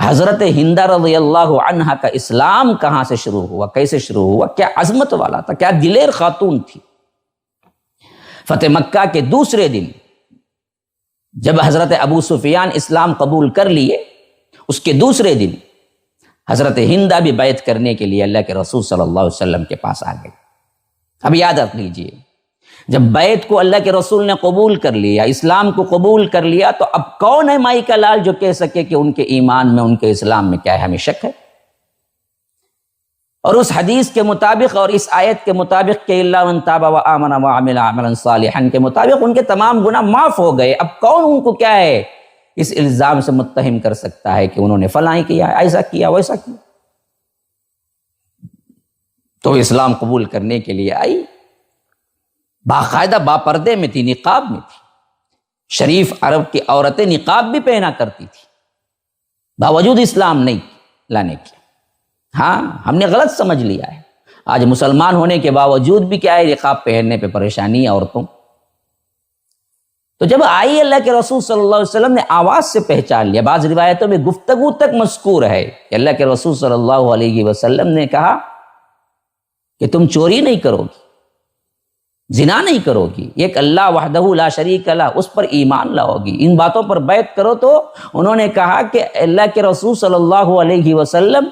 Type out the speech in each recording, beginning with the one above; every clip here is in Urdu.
حضرت ہندہ رضی اللہ عنہا کا اسلام کہاں سے شروع ہوا، کیسے شروع ہوا، کیا عظمت والا تھا، کیا دلیر خاتون تھی۔ فتح مکہ کے دوسرے دن جب حضرت ابو سفیان اسلام قبول کر لیے، اس کے دوسرے دن حضرت ہندہ بھی بیعت کرنے کے لیے اللہ کے رسول صلی اللہ علیہ وسلم کے پاس آ گئی۔ اب یاد رکھ لیجئے، جب بیعت کو اللہ کے رسول نے قبول کر لیا، اسلام کو قبول کر لیا، تو اب کون ہے مائی کا لال جو کہہ سکے کہ ان کے ایمان میں، ان کے اسلام میں کیا ہے، ہمیں شک ہے؟ اور اس حدیث کے مطابق اور اس آیت کے مطابق کہ الا من تاب وآمن وعمل عملا صالحا کے مطابق ان کے تمام گناہ معاف ہو گئے۔ اب کون ان کو کیا ہے اس الزام سے متہم کر سکتا ہے کہ انہوں نے فلاں کیا، ایسا کیا، ویسا کیا؟ تو اسلام قبول کرنے کے لیے آئی، باقاعدہ باپردے میں تھی، نقاب میں تھی۔ شریف عرب کی عورتیں نقاب بھی پہنا کرتی تھی باوجود اسلام نہیں لانے کے۔ ہاں، ہم نے غلط سمجھ لیا ہے، آج مسلمان ہونے کے باوجود بھی کیا ہے، نقاب پہننے پہ پریشانی ہے عورتوں۔ تو جب آئی اللہ کے رسول صلی اللہ علیہ وسلم نے آواز سے پہچان لیا۔ بعض روایتوں میں گفتگو تک مذکور ہے کہ اللہ کے رسول صلی اللہ علیہ وسلم نے کہا کہ تم چوری نہیں کرو گی، زنا نہیں کرو گی، ایک اللہ وحدہ لا شریک لہ، اس پر ایمان لاؤ گی، ان باتوں پر بیعت کرو۔ تو انہوں نے کہا کہ اللہ کے رسول صلی اللہ علیہ وسلم،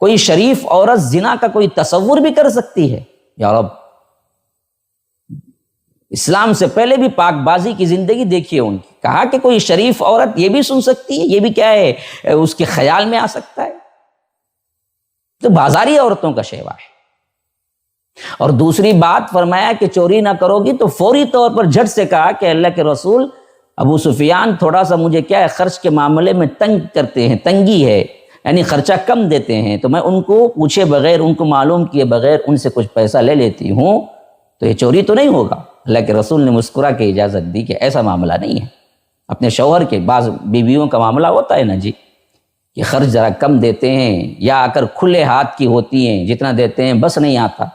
کوئی شریف عورت زنا کا کوئی تصور بھی کر سکتی ہے؟ یا رب، اسلام سے پہلے بھی پاک بازی کی زندگی دیکھیے ان کی۔ کہا کہ کوئی شریف عورت یہ بھی سن سکتی ہے، یہ بھی کیا ہے اس کے خیال میں آ سکتا ہے؟ تو بازاری عورتوں کا شیوا ہے۔ اور دوسری بات فرمایا کہ چوری نہ کرو گی، تو فوری طور پر جھٹ سے کہا کہ اللہ کے رسول، ابو سفیان تھوڑا سا مجھے کیا ہے خرچ کے معاملے میں تنگ کرتے ہیں، تنگی ہے، یعنی خرچہ کم دیتے ہیں، تو میں ان کو پوچھے بغیر، ان کو معلوم کیے بغیر ان سے کچھ پیسہ لے لیتی ہوں، تو یہ چوری تو نہیں ہوگا؟ اللہ کے رسول نے مسکرا کے اجازت دی کہ ایسا معاملہ نہیں ہے۔ اپنے شوہر کے، بعض بیویوں کا معاملہ ہوتا ہے نا جی، کہ خرچ ذرا کم دیتے ہیں، یا اگر کھلے ہاتھ کی ہوتی ہیں، جتنا دیتے ہیں بس نہیں آتا،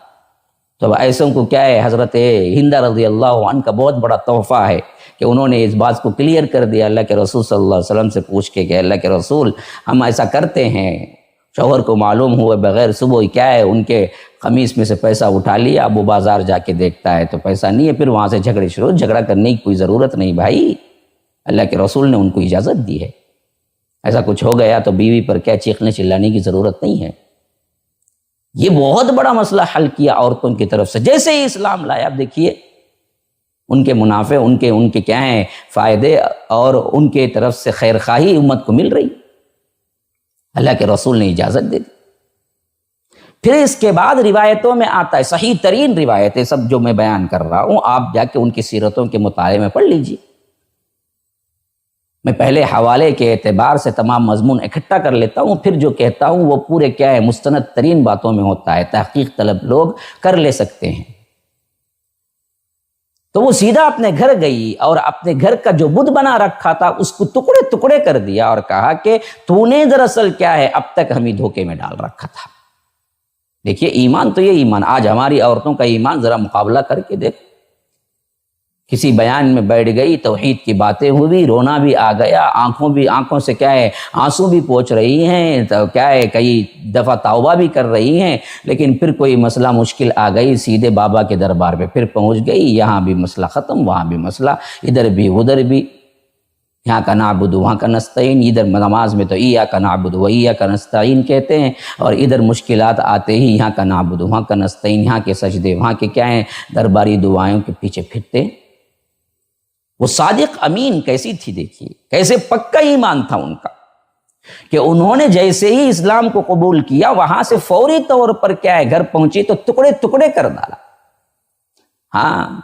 تو اب ایسوں کو کیا ہے، حضرت ہندہ رضی اللہ عنہ کا بہت بڑا تحفہ ہے کہ انہوں نے اس بات کو کلیئر کر دیا اللہ کے رسول صلی اللہ علیہ وسلم سے پوچھ کے کہ اللہ کے رسول، ہم ایسا کرتے ہیں، شوہر کو معلوم ہوئے بغیر صبح کیا ہے ان کے قمیص میں سے پیسہ اٹھا لیا، اب وہ بازار جا کے دیکھتا ہے تو پیسہ نہیں ہے، پھر وہاں سے جھگڑے شروع۔ جھگڑا کرنے کی کوئی ضرورت نہیں بھائی، اللہ کے رسول نے ان کو اجازت دی ہے۔ ایسا کچھ ہو گیا تو بیوی پر کیا چیخنے چلانے کی ضرورت نہیں ہے۔ یہ بہت بڑا مسئلہ حل کیا عورتوں کی طرف سے جیسے ہی اسلام لایا۔ اب دیکھیے ان کے منافع، ان کے کیا ہیں فائدے، اور ان کے طرف سے خیر خواہی امت کو مل رہی، اللہ کے رسول نے اجازت دے دی۔ پھر اس کے بعد روایتوں میں آتا ہے، صحیح ترین روایتیں سب جو میں بیان کر رہا ہوں، آپ جا کے ان کی سیرتوں کے مطالعے میں پڑھ لیجیے۔ میں پہلے حوالے کے اعتبار سے تمام مضمون اکٹھا کر لیتا ہوں، پھر جو کہتا ہوں وہ پورے کیا ہے مستند ترین باتوں میں ہوتا ہے، تحقیق طلب لوگ کر لے سکتے ہیں۔ تو وہ سیدھا اپنے گھر گئی اور اپنے گھر کا جو بت بنا رکھا تھا اس کو ٹکڑے ٹکڑے کر دیا اور کہا کہ تو نے دراصل کیا ہے اب تک ہمیں دھوکے میں ڈال رکھا تھا۔ دیکھیے ایمان تو یہ ایمان، آج ہماری عورتوں کا ایمان ذرا مقابلہ کر کے دیکھ۔ کسی بیان میں بیٹھ گئی، توحید کی باتیں ہوئی، رونا بھی آ گیا، آنکھوں سے کیا ہے آنسو بھی پہنچ رہی ہیں، تو کیا ہے کئی دفعہ توبہ بھی کر رہی ہیں، لیکن پھر کوئی مسئلہ مشکل آ گئی، سیدھے بابا کے دربار پہ پھر پہنچ گئی، یہاں بھی مسئلہ ختم، وہاں بھی مسئلہ، ادھر بھی ادھر بھی، یہاں کا نعبد وہاں کا نستعین، ادھر نماز میں تو ایاک نعبد و ایاک نستعین کہتے ہیں، اور ادھر مشکلات آتے ہی یہاں کا نعبد وہاں کا نستعین، یہاں کے سجدے وہاں کے کیا ہیں درباری دعائوں کے پیچھے پھرتے ہیں۔ وہ صادق امین کیسی تھی، دیکھیے کیسے پکا ایمان تھا ان کا، کہ انہوں نے جیسے ہی اسلام کو قبول کیا وہاں سے فوری طور پر کیا ہے گھر پہنچی تو ٹکڑے ٹکڑے کر ڈالا۔ ہاں،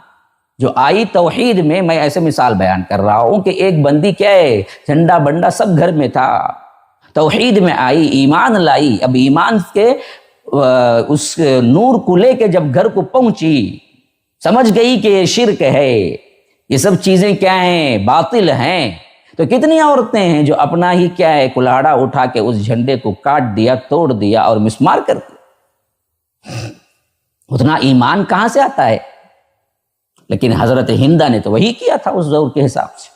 جو آئی توحید میں ایسے مثال بیان کر رہا ہوں کہ ایک بندی کیا ہے جھنڈا بنڈا سب گھر میں تھا، توحید میں آئی، ایمان لائی، اب ایمان کے اس نور کو لے کے جب گھر کو پہنچی سمجھ گئی کہ یہ شرک ہے، یہ سب چیزیں کیا ہیں باطل ہیں، تو کتنی عورتیں ہیں جو اپنا ہی کیا ہے کلاڑا اٹھا کے اس جھنڈے کو کاٹ دیا، توڑ دیا اور مسمار کر دیا۔ اتنا ایمان کہاں سے آتا ہے؟ لیکن حضرت ہندہ نے تو وہی کیا تھا اس دور کے حساب سے،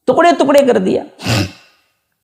ٹکڑے ٹکڑے کر دیا۔